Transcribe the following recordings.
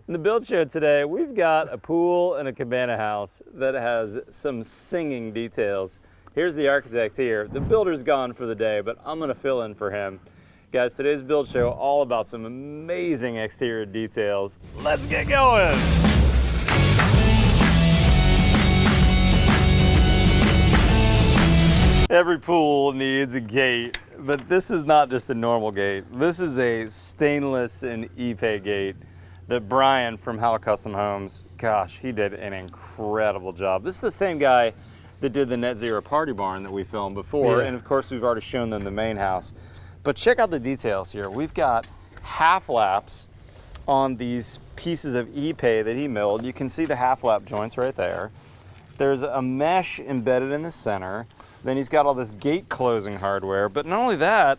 In the build show today, we've got a pool and a cabana house that has some singing details. Here's the architect here. The builder's gone for the day, but I'm gonna fill in for him. Guys, today's build show all about some amazing exterior details. Let's get going. Every pool needs a gate, but this is not just a normal gate. This is a stainless and Ipe gate that Brian from How Custom Homes, gosh, he did an incredible job. This is the same guy that did the Net Zero Party Barn that we filmed before, and of course we've already shown them the main house. But check out the details here. We've got half laps on these pieces of Ipe that he milled. You can see the half lap joints right there. There's a mesh embedded in the center. Then he's got all this gate closing hardware, but not only that,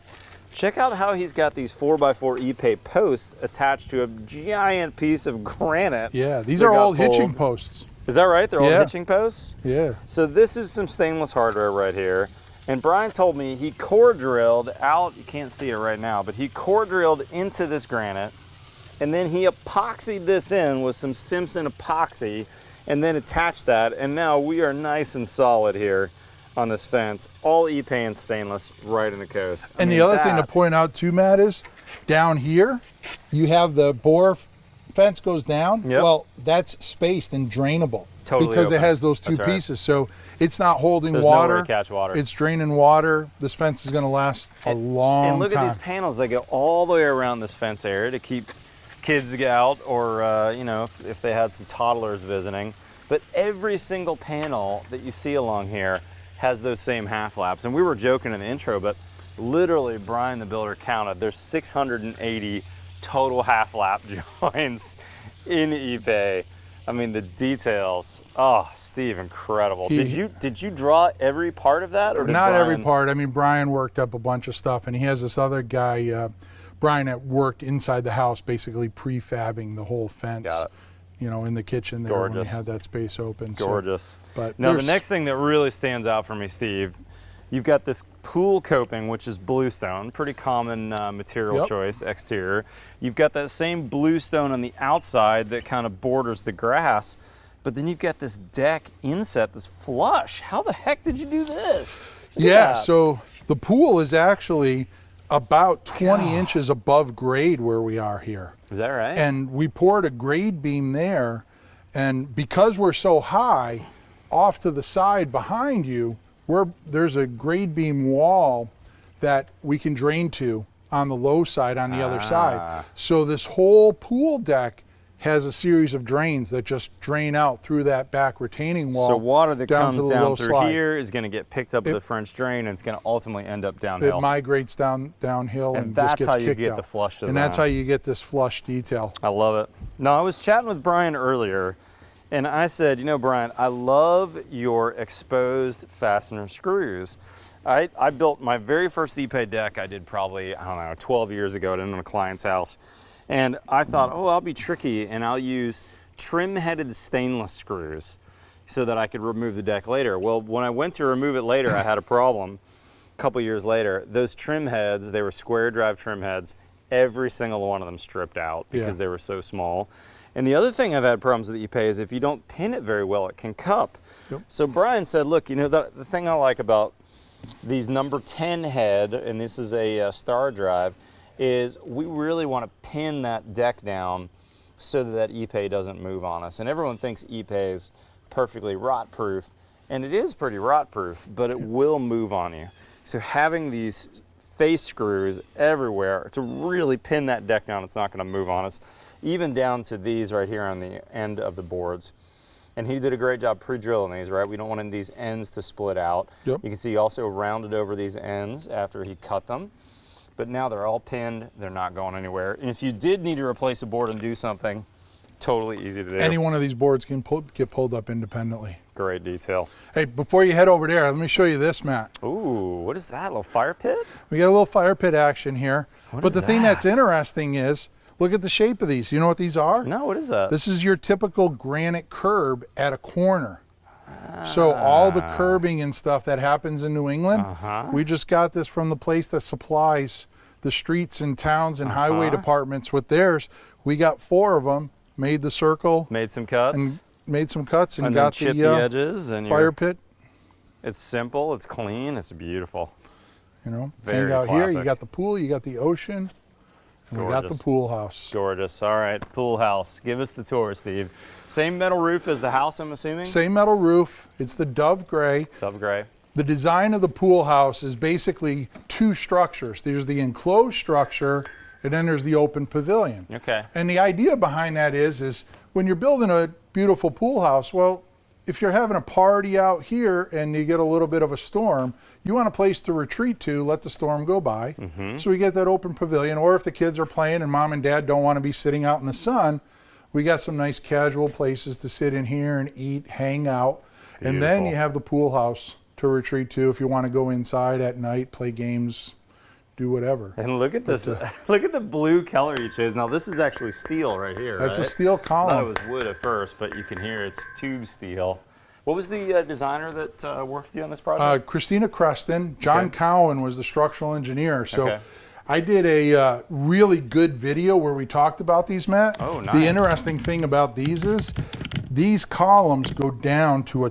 check out how he's got these 4x4 Ipe posts attached to a giant piece of granite. Yeah, these are all hitching posts. Is that right? They're all hitching posts? Yeah. So this is some stainless hardware right here. And Brian told me he core drilled out, you can't see it right now, but he core drilled into this granite, and then he epoxied this in with some Simpson epoxy, and then attached that, and now we are nice and solid here on this fence, all Ipe and stainless right in the coast. And the other thing to point out too, Matt, is down here, you have the bore fence goes down. Yep. Well, that's spaced and drainable. Totally because open. It has those two pieces. So it's not holding water. Nowhere to catch water. It's draining water. This fence is gonna last a long time. And look at these panels. They go all the way around this fence area to keep kids out, or you know, if they had some toddlers visiting. But every single panel that you see along here has those same half laps. And we were joking in the intro, but literally Brian the builder counted, there's 680 total half lap joints in Ipe. I mean, the details, oh, Steve, incredible. Did you draw every part of that? Or did not Brian... every part. I mean, Brian worked up a bunch of stuff, and he has this other guy, Brian, that worked inside the house, basically prefabbing the whole fence. Got it. You know, in the kitchen there. Gorgeous. When we had that space open. Gorgeous. So, but now the next thing that really stands out for me, Steve, you've got this pool coping, which is bluestone, pretty common material choice, exterior. You've got that same bluestone on the outside that kind of borders the grass, but then you've got this deck inset, this flush. How the heck did you do this? Yeah, so the pool is actually about 20 inches above grade where we are here. Is that right? And we poured a grade beam there, and because we're so high, off to the side behind you, there's a grade beam wall that we can drain to on the low side on the other side. So this whole pool deck has a series of drains that just drain out through that back retaining wall. So water that comes down through slide. Here is going to get picked up with the French drain, and it's going to ultimately end up downhill. It migrates downhill and that's just gets how you kicked get out. the flush design. And that's how you get this flush detail. I love it. Now, I was chatting with Brian earlier, and I said, you know, Brian, I love your exposed fastener screws. I built my very first Ipe deck, I did probably, I don't know, 12 years ago at a client's house. And I thought, oh, I'll be tricky and I'll use trim-headed stainless screws so that I could remove the deck later. Well, when I went to remove it later, I had a problem. A couple years later, those trim heads, they were square drive trim heads, every single one of them stripped out because they were so small. And the other thing I've had problems with Ipe is if you don't pin it very well, it can cup. So Brian said, look, you know, the thing I like about these number 10 head, and this is a star drive, is we really want to pin that deck down so that Ipe doesn't move on us. And everyone thinks Ipe is perfectly rot proof, and it is pretty rot proof, but it will move on you. So having these face screws everywhere to really pin that deck down, it's not going to move on us, even down to these right here on the end of the boards. And he did a great job pre-drilling these, right? We don't want these ends to split out. You can see he also rounded over these ends after he cut them. But now they're all pinned, they're not going anywhere. And if you did need to replace a board and do something, totally easy to do. Any one of these boards can get pulled up independently. Great detail. Hey, before you head over there, let me show you this, Matt. Ooh, what is that, a little fire pit? We got a little fire pit action here. But the thing that's interesting is, look at the shape of these. You know what these are? No, what is that? This is your typical granite curb at a corner. So all the curbing and stuff that happens in New England, we just got this from the place that supplies the streets and towns and highway departments with theirs. We got 4 of them made the circle, Made some and cuts. made some cuts, and And then got chip the, the edges and fire pit. It's simple, it's clean, it's beautiful. You know, Very hang out here. classic. You got the pool, you got the ocean, and we got the Gorgeous. pool house. Gorgeous. All right, pool house. Give us the tour, Steve. Same metal roof as the house, I'm assuming? Same metal roof. It's the Dove Gray. Dove gray. The design of the pool house is basically two structures. There's the enclosed structure, and then there's the open pavilion. Okay. And the idea behind that is when you're building a beautiful pool house, well, if you're having a party out here and you get a little bit of a storm, you want a place to retreat to, let the storm go by. So we get that open pavilion. Or if the kids are playing and mom and dad don't want to be sitting out in the sun, we got some nice casual places to sit in here and eat, hang out. And then Beautiful. you have the pool house to retreat to if you want to go inside at night, play games, do whatever. And look at this, look at the blue color you chose. Now this is actually steel right here, That's right? a steel I thought it column. was wood at first, but you can hear it's tube steel. What was the designer that worked with you on this project? Christina Creston. John Okay. Cowan was the structural engineer. So Okay. I did a really good video where we talked about these, Matt. Oh, nice. The interesting thing about these is these columns go down to a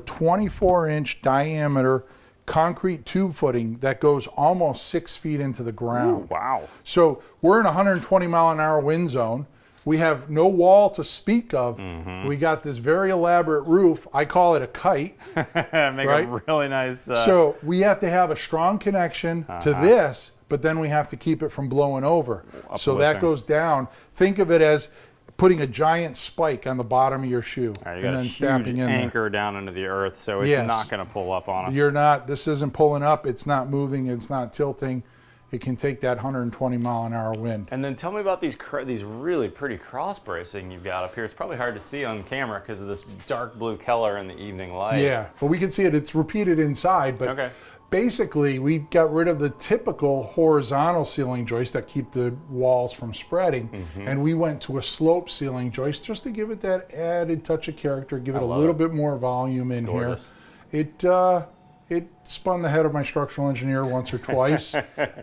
24-inch diameter concrete tube footing that goes almost 6 feet into the ground. Wow. So we're in a 120 mile an hour wind zone. We have no wall to speak of. We got this very elaborate roof. I call it a kite. Make Right? a really nice. So we have to have a strong connection to this, but then we have to keep it from blowing over. So that Uplifting. goes down. Think of it as putting a giant spike on the bottom of your shoe All right, you and got a then huge snapping in there. anchor down into the earth, so it's Yes. not going to pull up on us. You're not, this isn't pulling up, it's not moving, it's not tilting. It can take that 120 mile an hour wind. And then tell me about these really pretty cross bracing you've got up here. It's probably hard to see on camera because of this dark blue color in the evening light. Yeah, but we can see it. It's repeated inside, but Okay. basically we got rid of the typical horizontal ceiling joist that keep the walls from spreading, and we went to a slope ceiling joist just to give it that added touch of character, give it a love little it. bit more volume in Gorgeous. here. It spun the head of my structural engineer once or twice,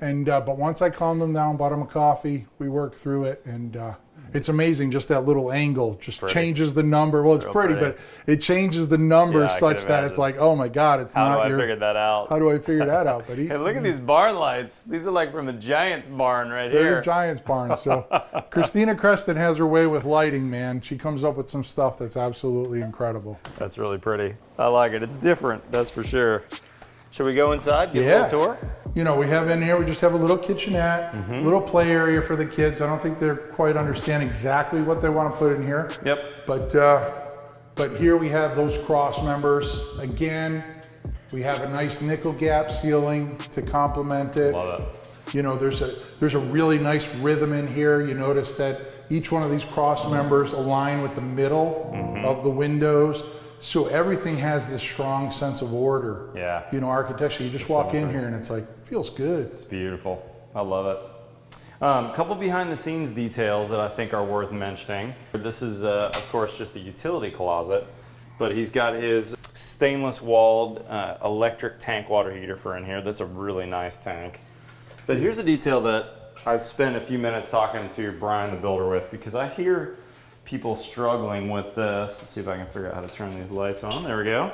and but once I calmed him down, bought him a coffee, we worked through it, and it's amazing just that little angle just pretty. changes the number. Well, it's real pretty, pretty. but it changes the numbers Yeah, I such can that it's imagine. like, oh my God, it's How not do I your. figure that out? How do I figure that out? But Hey, look at these barn lights. These are like from a Giants barn right they're here. the Giants barn. So Christina Creston has her way with lighting, man. She comes up with some stuff that's absolutely incredible. That's really pretty. I like it. It's different, that's for sure. Should we go inside, give a Yeah. little tour? You know, we have in here, we just have a little kitchenette, little play area for the kids. I don't think they're quite understand exactly what they want to put in here. Yep. But here we have those cross members. Again, we have a nice nickel gap ceiling to complement it. Love it. You know, there's a really nice rhythm in here. You notice that each one of these cross members align with the middle of the windows. So everything has this strong sense of order. Yeah. You know, architecture, you just walk in here and it's like, feels good. It's beautiful. I love it. A couple behind the scenes details that I think are worth mentioning. This is, of course, just a utility closet, but he's got his stainless walled electric tank water heater for in here. That's a really nice tank. But here's a detail that I spent a few minutes talking to Brian, the builder, with, because I hear people struggling with this. Let's see if I can figure out how to turn these lights on. There we go.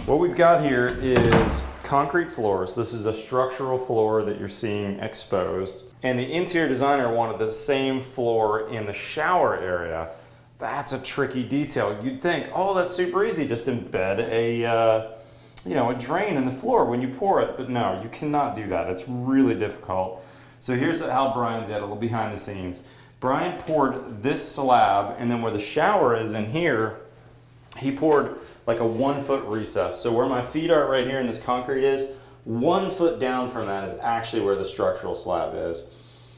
What we've got here is concrete floors. This is a structural floor that you're seeing exposed. And the interior designer wanted the same floor in the shower area. That's a tricky detail. You'd think, oh, that's super easy. Just embed a drain in the floor when you pour it. But no, you cannot do that. It's really difficult. So here's how Brian did it, a little behind the scenes. Brian poured this slab, and then where the shower is in here, he poured like a 1 foot recess. So where my feet are right here and this concrete is, 1 foot down from that is actually where the structural slab is.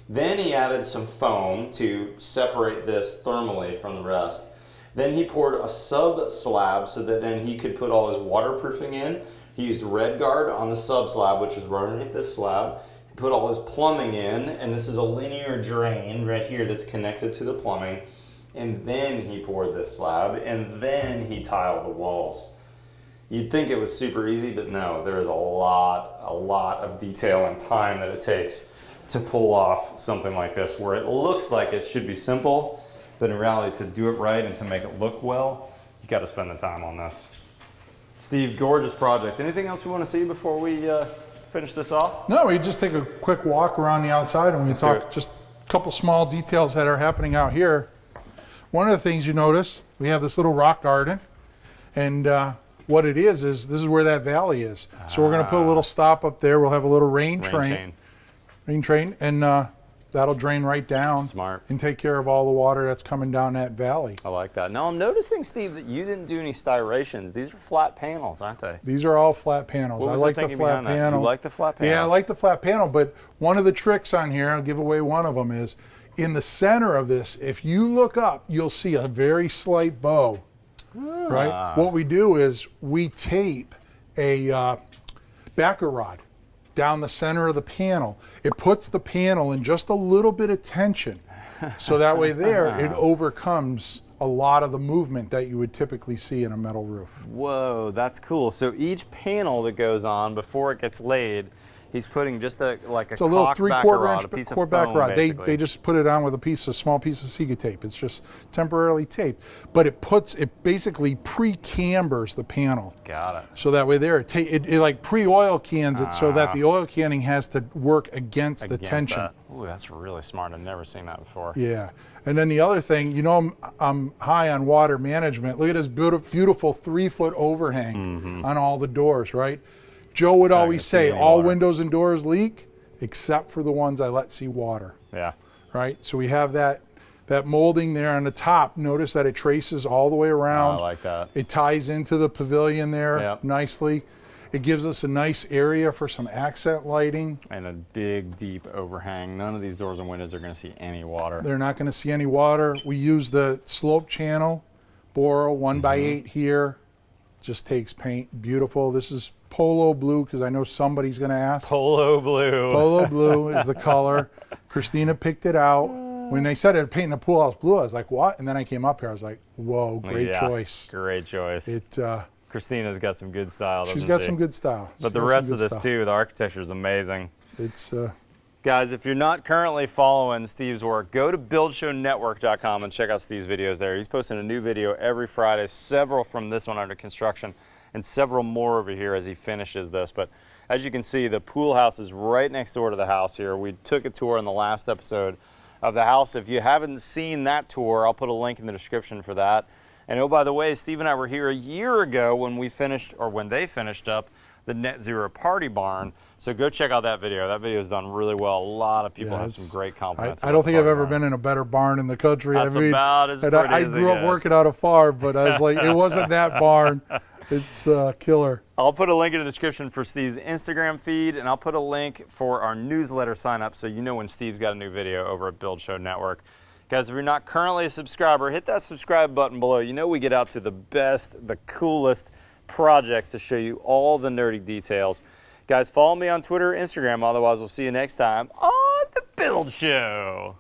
Then he added some foam to separate this thermally from the rest. Then he poured a sub slab so that then he could put all his waterproofing in. He used Red Guard on the sub slab, which is right underneath this slab. Put all his plumbing in, and this is a linear drain right here that's connected to the plumbing. And then he poured this slab, and then he tiled the walls. You'd think it was super easy, but no, there is a lot of detail and time that it takes to pull off something like this, where it looks like it should be simple. But in reality, to do it right and to make it look well, you got to spend the time on this. Steve, gorgeous project. Anything else we want to see before we finish this off? No, we just take a quick walk around the outside and we talk just a couple small details that are happening out here. One of the things you notice, we have this little rock garden, and what it is this is where that valley is. So we're going to put a little stop up there. We'll have a little rain train, and that'll drain right down. Smart. And take care of all the water that's coming down that valley. I like that. Now I'm noticing, Steve, that you didn't do any styrations. These are flat panels, aren't they? These are all flat panels. What was I like the the thinking flat behind that? panel. You like the flat panels? Yeah, I like the flat panel, but one of the tricks on here, I'll give away one of them, is in the center of this, if you look up, you'll see a very slight bow, right? What we do is we tape a backer rod down the center of the panel. It puts the panel in just a little bit of tension. So that way there, it overcomes a lot of the movement that you would typically see in a metal roof. Whoa, that's cool. So each panel that goes on before it gets laid, he's putting just a little caulk 3/4 backer rod, inch a piece of core foam, back rod. basically. They just put it on with a small piece of Sega tape. It's just temporarily taped, but it basically pre-cambers the panel. Got it. So that way there, it like pre-oil cans it so that the oil canning has to work against the tension. That. Ooh, that's really smart. I've never seen that before. Yeah. And then the other thing, you know, I'm high on water management. Look at this beautiful 3-foot overhang on all the doors, right? Joe would always say, all windows and doors leak, except for the ones I let see water. Yeah. Right? So we have that molding there on the top. Notice that it traces all the way around. Oh, I like that. It ties into the pavilion there nicely. It gives us a nice area for some accent lighting. And a big, deep overhang. None of these doors and windows are going to see any water. They're not going to see any water. We use the slope channel, Boro 1x8 here. Just takes paint. Beautiful. This is Polo blue because I know somebody's going to ask. Polo blue. Polo blue is the color. Christina picked it out. When they said it painting the pool house blue, I was like, what? And then I came up here. I was like, whoa, great choice. Great choice. It. Christina's got some good style. She's got some good style. But the rest of this too, the architecture is amazing. It's. Guys, if you're not currently following Steve's work, go to buildshownetwork.com and check out Steve's videos there. He's posting a new video every Friday, several from this one under construction, and several more over here as he finishes this. But as you can see, the pool house is right next door to the house here. We took a tour in the last episode of the house. If you haven't seen that tour, I'll put a link in the description for that. And oh, by the way, Steve and I were here a year ago when we finished, or when they finished up, the Net Zero Party Barn. So go check out that video. That video is done really well. A lot of people have some great compliments. I don't think I've ever been in a better barn in the country. That's about as pretty as it gets. I grew up working on a farm, but I was like, it wasn't that barn. It's killer. I'll put a link in the description for Steve's Instagram feed, and I'll put a link for our newsletter sign up so you know when Steve's got a new video over at Build Show Network. Guys, if you're not currently a subscriber, hit that subscribe button below. You know we get out to the best, the coolest projects to show you all the nerdy details. Guys, follow me on Twitter, Instagram. Otherwise, we'll see you next time on The Build Show.